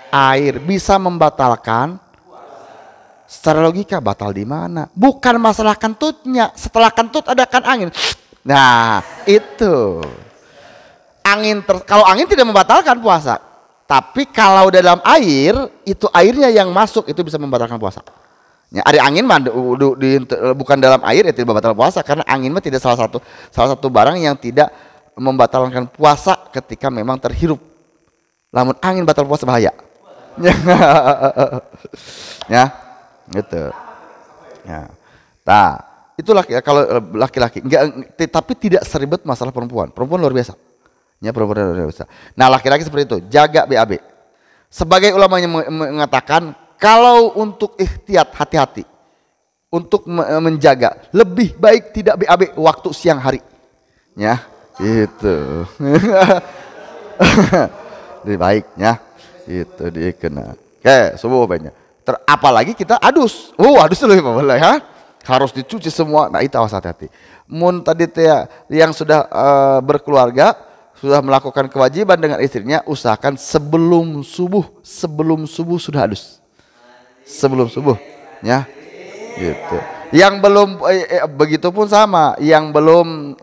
air, bisa membatalkan. Secara logika batal di mana? Bukan masalah kentutnya, setelah kentut ada kan angin. Nah, itu. Kalau angin tidak membatalkan puasa. Tapi kalau dalam air, itu airnya yang masuk itu bisa membatalkan puasa. Ya, ada angin bukan dalam air ya tidak batal puasa karena angin mah tidak salah satu barang yang tidak membatalkan puasa ketika memang terhirup. Lamun angin batal puasa bahaya. Ya, gitu. Ya. Nah, itulah kalau laki-laki enggak, tapi tidak seribet masalah perempuan. Perempuan luar biasa. Ya, perempuan luar biasa. Nah, laki-laki seperti itu, jaga BAB. Sebagai ulama yang mengatakan kalau untuk ihtiyat hati-hati, untuk menjaga lebih baik tidak BAB waktu siang hari, ya itu lebih baiknya itu dikena. Oke, subuh banyak. Apalagi kita adus, adus lebih boleh ya, harus dicuci semua. Nah itu awas hati-hati. Mun tadi yang sudah berkeluarga sudah melakukan kewajiban dengan istrinya, usahakan sebelum subuh sudah adus. Sebelum subuh, ya, gitu. Yang belum begitu pun sama, yang belum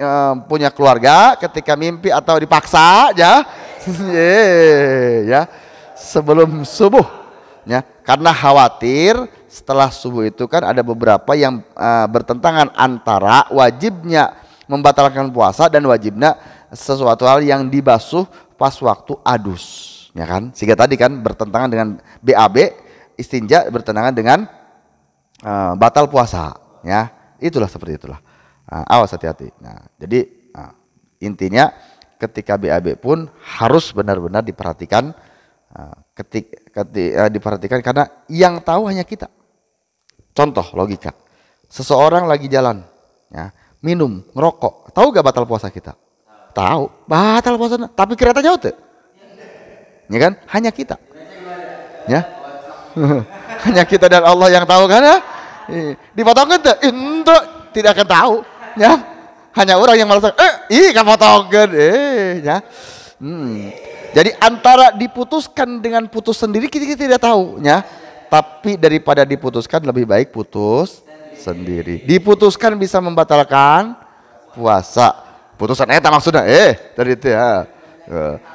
punya keluarga ketika mimpi atau dipaksa, ya, ya, sebelum subuh, ya, karena khawatir setelah subuh itu kan ada beberapa yang bertentangan antara wajibnya membatalkan puasa dan wajibnya sesuatu hal yang dibasuh pas waktu adus, ya kan? Sehingga tadi kan bertentangan dengan BAB. Istinja bertentangan dengan batal puasa, ya itulah seperti itulah. Awas hati-hati. Nah, jadi intinya ketika BAB pun harus benar-benar diperhatikan ketika diperhatikan karena yang tahu hanya kita. Contoh logika, seseorang lagi jalan, ya, minum, ngerokok, tahu gak batal puasa kita? Tahu, batal puasa. Tapi kereta jauh tuh, ya kan? Hanya kita, ya, hanya kita dan Allah yang tahu kan? Ya? Dipotongkan tuh, itu tidak akan tahu, ya. Hanya orang yang merasa, kamu potongkan, ya. Jadi antara diputuskan dengan putus sendiri kita tidak tahu, ya. Tapi daripada diputuskan lebih baik putus sendiri. Diputuskan bisa membatalkan puasa. Putusan eta maksudnya tadi itu ya.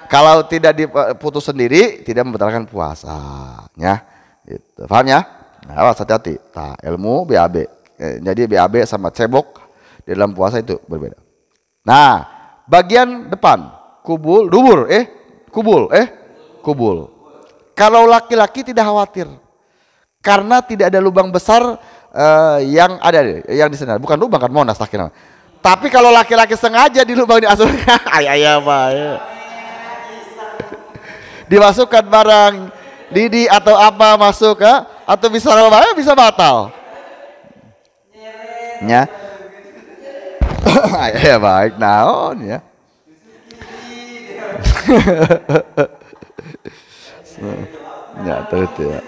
Kalau tidak diputus sendiri tidak membatalkan puasanya. Gitu. Paham ya? Nah, awas hati-hati. Nah, ilmu BAB. Jadi BAB sama cebok di dalam puasa itu berbeda. Nah, bagian depan kubul, dubur, kubul. Kalau laki-laki tidak khawatir. Karena tidak ada lubang besar yang ada yang di sana. Bukan lubang kan Monas laki-laki. Tapi kalau laki-laki sengaja di lubang dimasukkan dimasukkan barang lidi atau apa masuk atau bisa batal. Ya. Ya baik naon ya. Ya terus ya.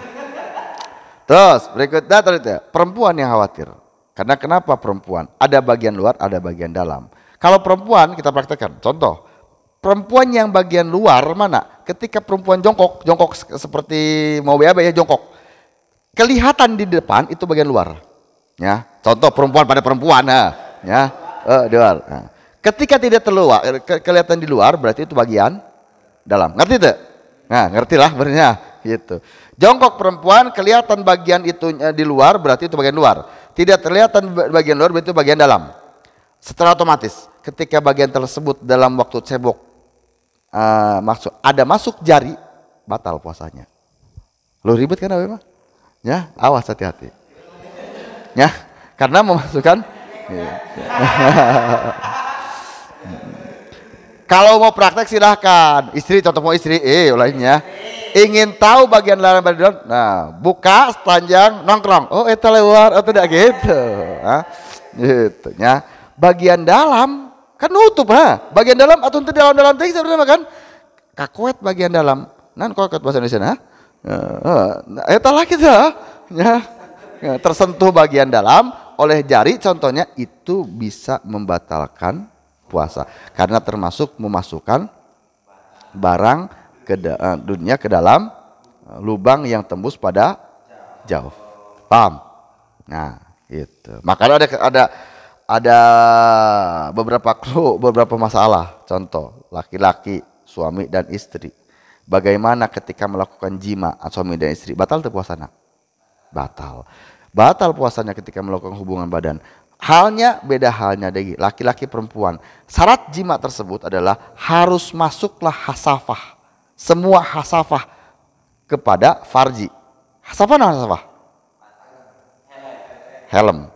Terus berikutnya terus ya, perempuan yang khawatir. Karena kenapa perempuan? Ada bagian luar, ada bagian dalam. Kalau perempuan kita praktekkan. Contoh, perempuan yang bagian luar mana? Ketika perempuan jongkok seperti mau BAB ya jongkok. Kelihatan di depan itu bagian luar. Ya, contoh perempuan pada perempuan ya, di luar. Nah, ketika tidak terluar, kelihatan di luar berarti itu bagian dalam. Ngerti tuh? Nah, ngertilah benernya gitu. Jongkok perempuan kelihatan bagian itu di luar berarti itu bagian luar. Tidak terlihat bagian luar berarti itu bagian dalam. Secara otomatis ketika bagian tersebut dalam waktu cebok masuk jari batal puasanya. Lo ribet kan apa mah? Ya, awas hati-hati. Ya, karena memasukkan Kalau mau praktek silahkan. Istri, contoh mau istri, lainnya ingin tahu bagian dalam badan, nah buka telanjang nongkrong, eta lewat atau tidak gitu, gitu ya. Bagian dalam kan nutup bagian dalam atau untuk dalam tadi sebenarnya kan kakoet bagian dalam, nan koet bahasa Indonesia eta lah gitu ya, tersentuh bagian dalam oleh jari contohnya itu bisa membatalkan puasa karena termasuk memasukkan barang dunia ke dalam lubang yang tembus pada jauh. Paham? Nah, itu. Makanya ada beberapa masalah. Contoh, laki-laki, suami dan istri. Bagaimana ketika melakukan jima suami dan istri? Batal tuh puasanya? Batal. Batal puasanya ketika melakukan hubungan badan. Beda halnya lagi. Laki-laki perempuan. Syarat jima tersebut adalah harus masuklah hasafah. Semua hasafah kepada farji. Hasafah nama hasafah? Helm.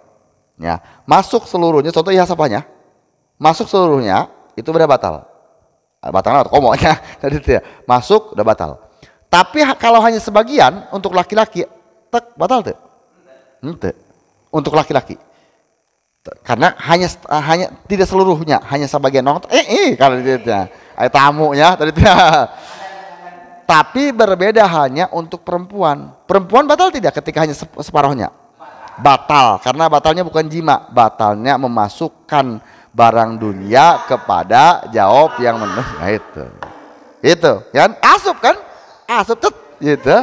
Ya, masuk seluruhnya. Contoh hasafahnya, masuk seluruhnya itu udah batal. Batalnya atau komonya, jadi masuk udah batal. Tapi kalau hanya sebagian untuk laki-laki, batal tuh. Untuk laki-laki. Karena hanya tidak seluruhnya, hanya sebagian nonton. Kalau dia ada tamunya tadi Tapi berbeda hanya untuk perempuan. Perempuan batal tidak ketika hanya separuhnya? Batal, karena batalnya bukan jima, batalnya memasukkan barang dunia kepada jawab yang menurut. Nah, itu kan asup gitu.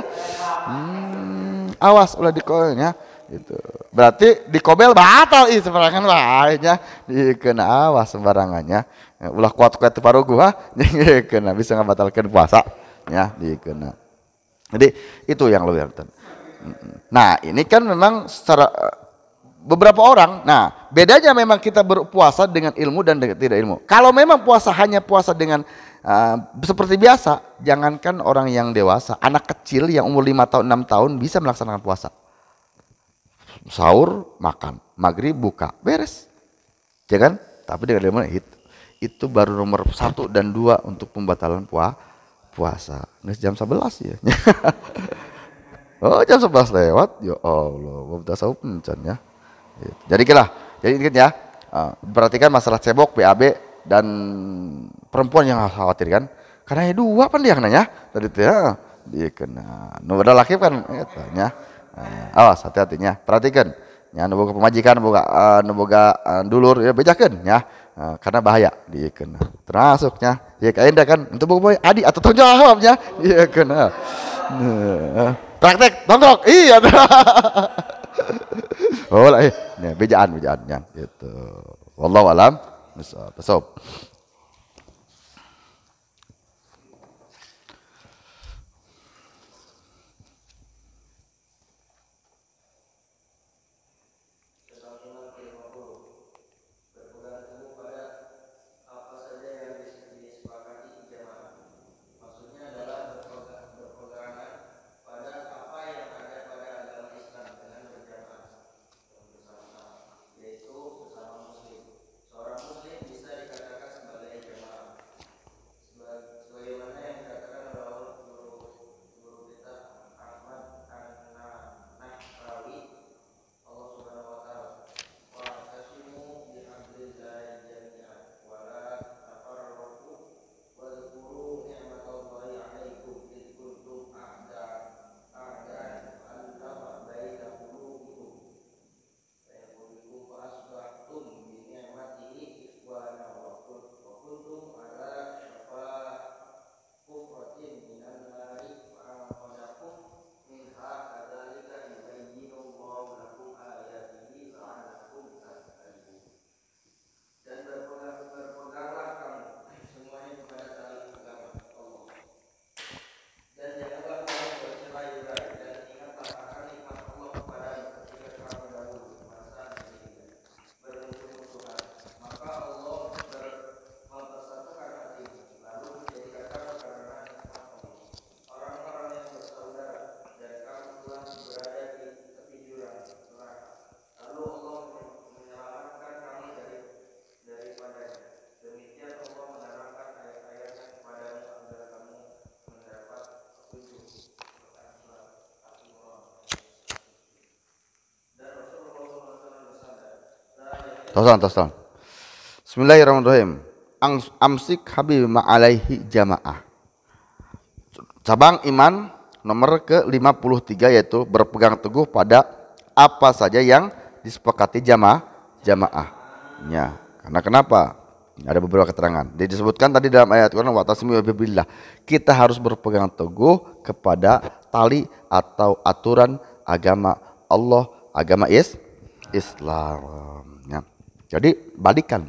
Awas ulah dikoelnya itu. Berarti dikobel batal sembarangan lainnya dikena awas sembarangannya. Ulah kuat-kuat paruh gua kena bisa ngabatalkeun puasa. Ya, dikena. Jadi itu yang lebih penting. Nah, ini kan memang secara beberapa orang. Nah, bedanya memang kita berpuasa dengan ilmu dan tidak ilmu. Kalau memang hanya puasa dengan seperti biasa, jangankan orang yang dewasa, anak kecil yang umur 5 tahun, 6 tahun bisa melaksanakan puasa. Sahur, makan, maghrib buka, beres. Jangan, tapi dengan ilmu itu baru nomor 1 dan 2 untuk pembatalan puasa. Nggak jam 11 ya. Oh, jam 11 lewat. Ya Allah, belum tasawuf pencan ya. Gitu. Jadi ingat ya. Perhatikan masalah cebok, BAB dan perempuan yang khawatir kan. Karena ya dua pan dia nanya tadi teh ya. Dia kena. Nu ada laki kan eta nya. Awas hati-hatinya. Perhatikan. Ya nu boga pemajikan, nu boga dulur ya bejakeun ya. Karena bahaya dia kena. Termasuknya ya kainda kan untuk boga adik atau tanggung jawabnya. Iya kena. Praktek tongrok. Iya. Oh lah bejaannya gitu. Wallahu alam bisawab. Tosan. Bismillahirrahmanirrahim. Amsik habib ma'alaihi jamaah. Cabang iman nomor ke-53 yaitu berpegang teguh pada apa saja yang disepakati jamaah. Ya, karena kenapa? Ada beberapa keterangan. Dia disebutkan tadi dalam ayat Quran wa'tasimu billahi. Kita harus berpegang teguh kepada tali atau aturan agama Allah, agama Islam. Ya. Jadi balikan.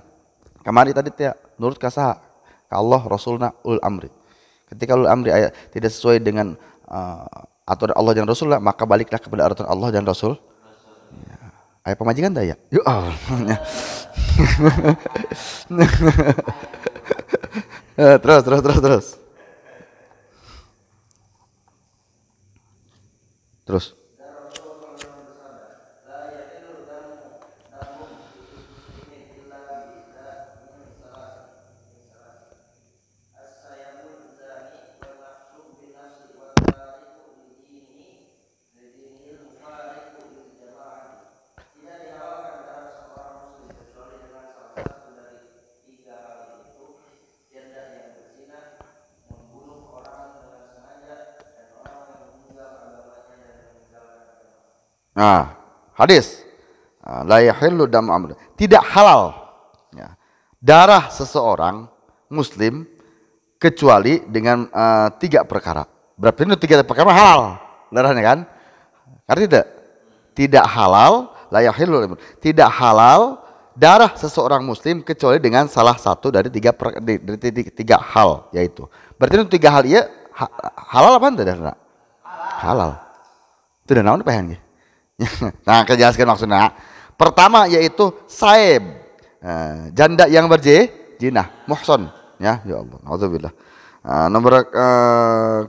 Kemarin tadi nurut kasaha ka Allah Rasulna ul amri. Ketika ul amri ayat tidak sesuai dengan aturan Allah dan Rasul, maka baliklah kepada aturan Allah dan Rasul. Ya. Ayat pemajikan dah ya. Ya Allah. Terus. Nah, hadis la yahillu damu amr. Tidak halal ya, darah seseorang muslim kecuali dengan 3 perkara. Berarti itu 3 perkara halal darahnya kan? Artinya tidak? Tidak halal la yahillu. Tidak halal darah seseorang muslim kecuali dengan salah satu dari 3 hal yaitu. Berarti itu 3 hal ya halal apa tidak? Halal. Itu udah naon pengen. Nah, kejelaskan maksudnya. Pertama yaitu saib, janda yang berzinah, muhson, ya Allah, auzubillah. Nomor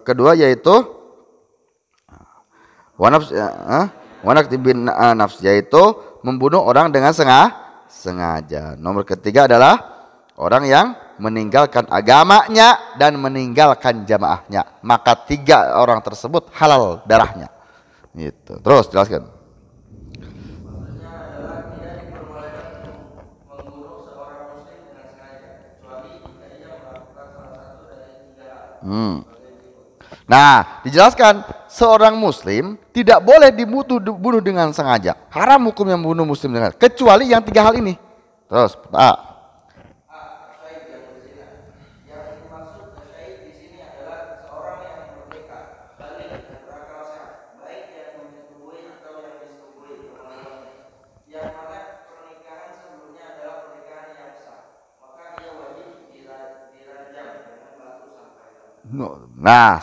kedua yaitu wanak bin nafs, yaitu membunuh orang dengan sengaja. Nomor ketiga adalah orang yang meninggalkan agamanya, dan meninggalkan jamaahnya. Maka 3 orang tersebut halal darahnya. Gitu. Terus jelaskan. Nah, dijelaskan seorang muslim tidak boleh dibunuh dengan sengaja. Haram hukumnya membunuh muslim dengan, kecuali yang 3 hal ini. Terus, nah,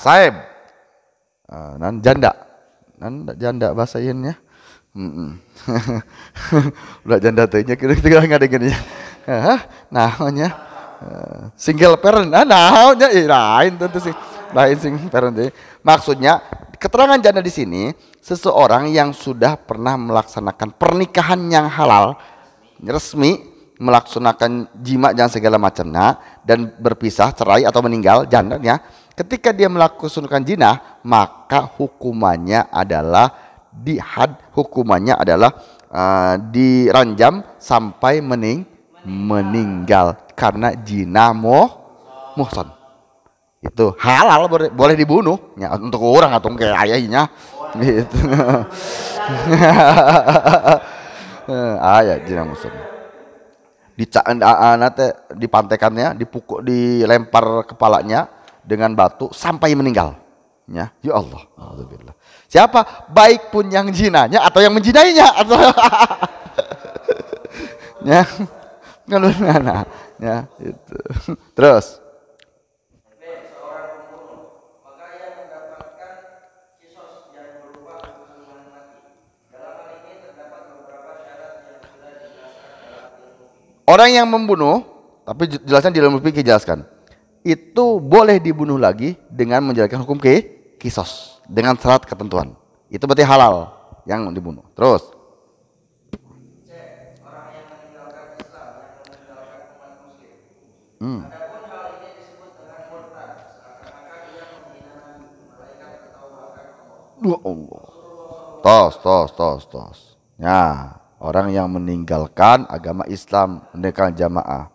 saib. Nan janda. Nan janda bahasa ieu udah janda teh nya kira-kira ngadengeun nya. Naonnya? Single parent. Naonnya? Lain tentu sih. Lain single parent teh. Maksudnya keterangan janda di sini seseorang yang sudah pernah melaksanakan pernikahan yang halal, resmi, melaksanakan jima dan segala macamnya, dan berpisah, cerai atau meninggal jandanya. Ketika dia melakukan zina, maka hukumannya adalah diranjam sampai meninggal karena zina muhsan. Itu halal, boleh dibunuh ya, untuk orang atau kayak ayahnya gitu. Ayah zina muhsan. Dipantekannya, dipukul, dilempar kepalanya dengan batu sampai meninggal. Ya Allah. Alhamdulillah. Siapa? Baik pun yang zinanya atau yang menjinainya atau ya. Kalau ya itu. Terus orang yang membunuh, tapi jelaskan di dalam fikih jelaskan, itu boleh dibunuh lagi dengan menjalankan hukum kisos dengan syarat ketentuan. Itu berarti halal yang dibunuh. Terus tos. Ya, orang yang meninggalkan agama Islam, meninggalkan jamaah,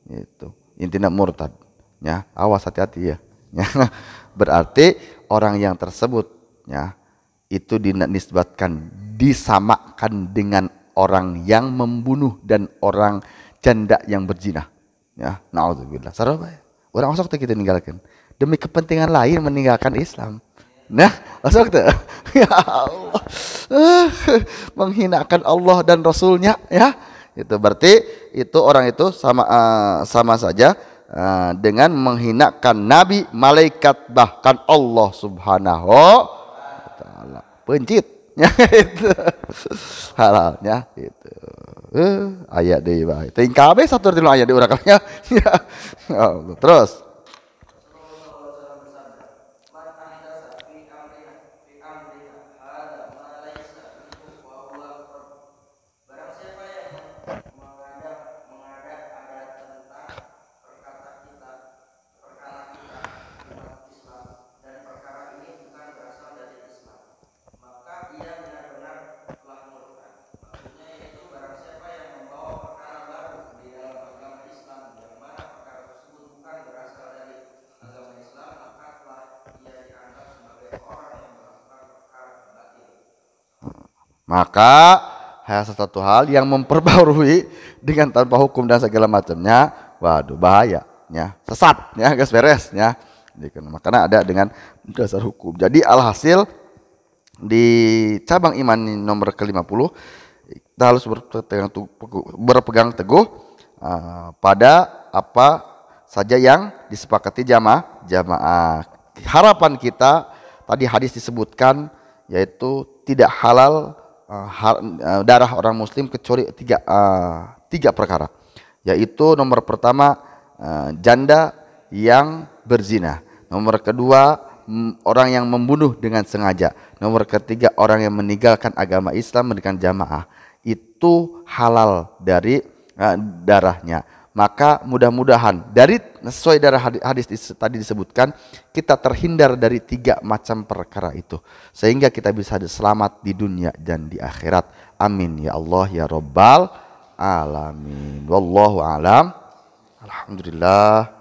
itu intinya murtad. Ya, awas hati-hati ya. Berarti orang yang tersebut ya itu dinisbatkan, disamakan dengan orang yang membunuh dan orang janda yang berzina. Ya, naudzubillah. Sarabaya. Orang masuk kita tinggalkan demi kepentingan lain, meninggalkan Islam. Nah, masuk tuh. Ya Allah. Menghinakan Allah dan Rasulnya ya. Itu berarti itu orang itu sama saja dengan menghinakan nabi, malaikat, bahkan Allah Subhanahu wa taala. Pencit. Ya itu. Halalnya itu. Ayat deui bae. Teuing kabeh satur dina ayat di urang ya. Allah. Terus maka satu hal yang memperbarui dengan tanpa hukum dan segala macamnya, waduh bahaya ya, sesat ya, gas beres ya. Makanya ada dengan dasar hukum. Jadi alhasil di cabang iman nomor ke-50 kita harus berpegang teguh pada apa saja yang disepakati jamaah. Harapan kita tadi hadis disebutkan yaitu tidak halal darah orang muslim kecuali tiga perkara, yaitu nomor pertama janda yang berzina, nomor kedua orang yang membunuh dengan sengaja, nomor ketiga orang yang meninggalkan agama Islam dengan jamaah, itu halal dari darahnya. Maka mudah-mudahan dari sesuai dari hadis tadi disebutkan, kita terhindar dari 3 macam perkara itu, sehingga kita bisa selamat di dunia dan di akhirat. Amin ya Allah ya Rabbal alamin. Wallahu alam. Alhamdulillah.